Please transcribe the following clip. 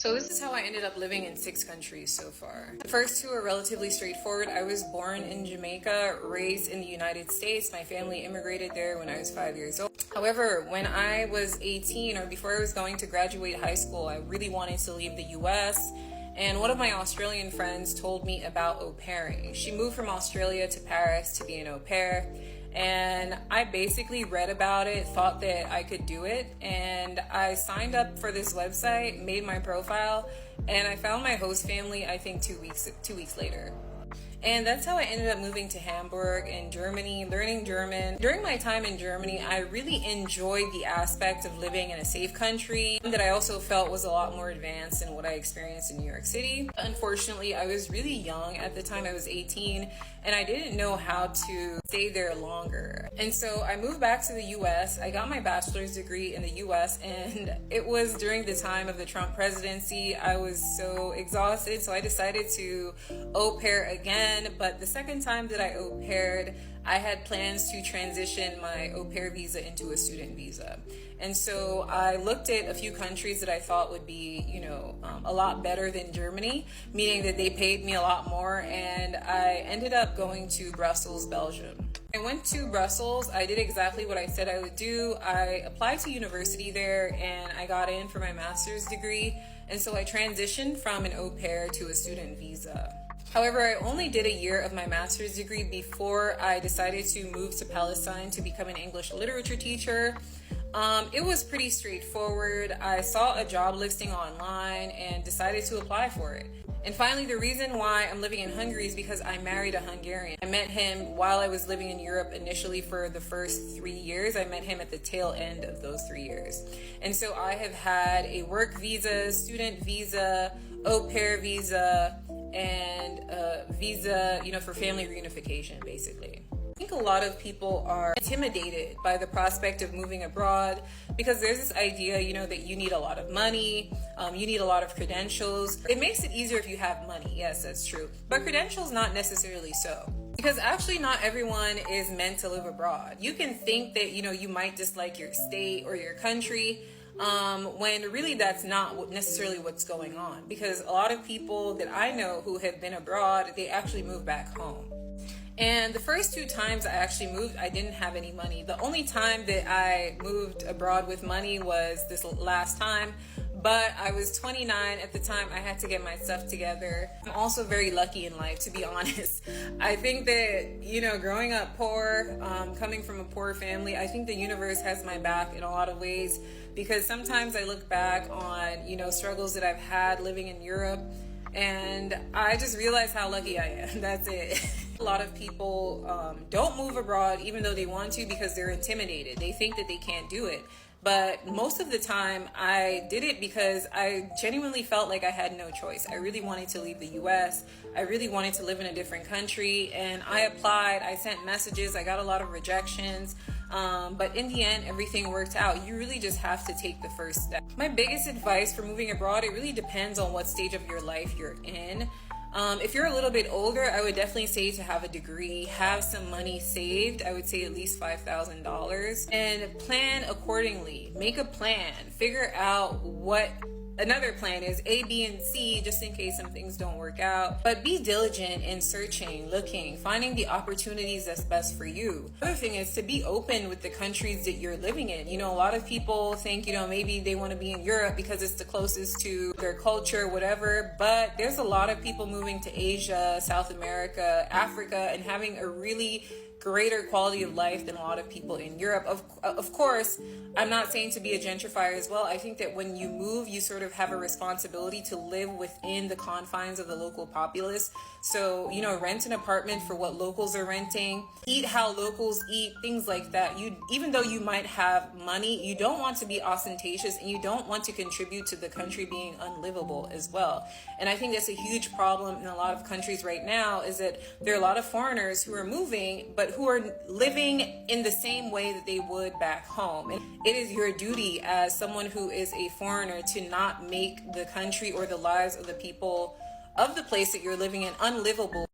So this is how I ended up living in 6 countries so far. The first 2 are relatively straightforward. I was born in Jamaica, raised in the United States. My family immigrated there when I was 5 years old. However, when I was 18 or before I was going to graduate high school, I really wanted to leave the US. And one of my Australian friends told me about au pairing. She moved from Australia to Paris to be an au pair. And I basically read about it, thought that I could do it, and I signed up for this website, made my profile, and I found my host family, I think 2 weeks later. And that's how I ended up moving to Hamburg in Germany, learning German. During my time in Germany, I really enjoyed the aspect of living in a safe country that I also felt was a lot more advanced than what I experienced in New York City. Unfortunately, I was really young at the time. I was 18, and I didn't know how to stay there longer. And so I moved back to the US. I got my bachelor's degree in the US, and it was during the time of the Trump presidency. I was so exhausted, so I decided to au pair again. But the second time that I au paired, I had plans to transition my au pair visa into a student visa. And so I looked at a few countries that I thought would be, a lot better than Germany, meaning that they paid me a lot more. And I ended up going to Brussels, Belgium. I went to Brussels. I did exactly what I said I would do. I applied to university there and I got in for my master's degree. And so I transitioned from an au pair to a student visa. However, I only did a year of my master's degree before I decided to move to Palestine to become an English literature teacher. It was pretty straightforward. I saw a job listing online and decided to apply for it. And finally, the reason why I'm living in Hungary is because I married a Hungarian. I met him while I was living in Europe initially for the first 3 years. I met him at the tail end of those 3 years. And so I have had a work visa, student visa, au pair visa, and a visa, for family reunification, basically. I think a lot of people are intimidated by the prospect of moving abroad because there's this idea, that you need a lot of money, you need a lot of credentials. It makes it easier if you have money. Yes, that's true. But credentials, not necessarily so. Because actually not everyone is meant to live abroad. You can think that, you might dislike your state or your country, when really that's not necessarily what's going on. Because a lot of people that I know who have been abroad, they actually move back home. And the first 2 times I actually moved, I didn't have any money. The only time that I moved abroad with money was this last time. But I was 29 at the time. I had to get my stuff together. I'm also very lucky in life, to be honest. I think that, growing up poor, coming from a poor family, I think the universe has my back in a lot of ways. Because sometimes I look back on, struggles that I've had living in Europe. And I just realize how lucky I am. That's it. A lot of people don't move abroad even though they want to because they're intimidated. They think that they can't do it. But most of the time I did it because I genuinely felt like I had no choice. I really wanted to leave the US. I really wanted to live in a different country. And I applied, I sent messages, I got a lot of rejections. But in the end, everything worked out. You really just have to take the first step. My biggest advice for moving abroad, it really depends on what stage of your life you're in. If you're a little bit older, I would definitely say to have a degree, have some money saved. I would say at least $5,000 and plan accordingly. Make a plan, figure out what another plan is, A, B, and C, just in case some things don't work out. But be diligent in searching, looking, finding the opportunities that's best for you. Another thing is to be open with the countries that you're living in. A lot of people think, maybe they want to be in Europe because it's the closest to their culture, whatever. But there's a lot of people moving to Asia, South America, Africa, and having a really greater quality of life than a lot of people in Europe. Of course, I'm not saying to be a gentrifier as well. I think that when you move, you sort of have a responsibility to live within the confines of the local populace. So, rent an apartment for what locals are renting, eat how locals eat, things like that. Even though you might have money, you don't want to be ostentatious and you don't want to contribute to the country being unlivable as well. And I think that's a huge problem in a lot of countries right now is that there are a lot of foreigners who are moving, but who are living in the same way that they would back home. And it is your duty as someone who is a foreigner to not make the country or the lives of the people of the place that you're living in unlivable.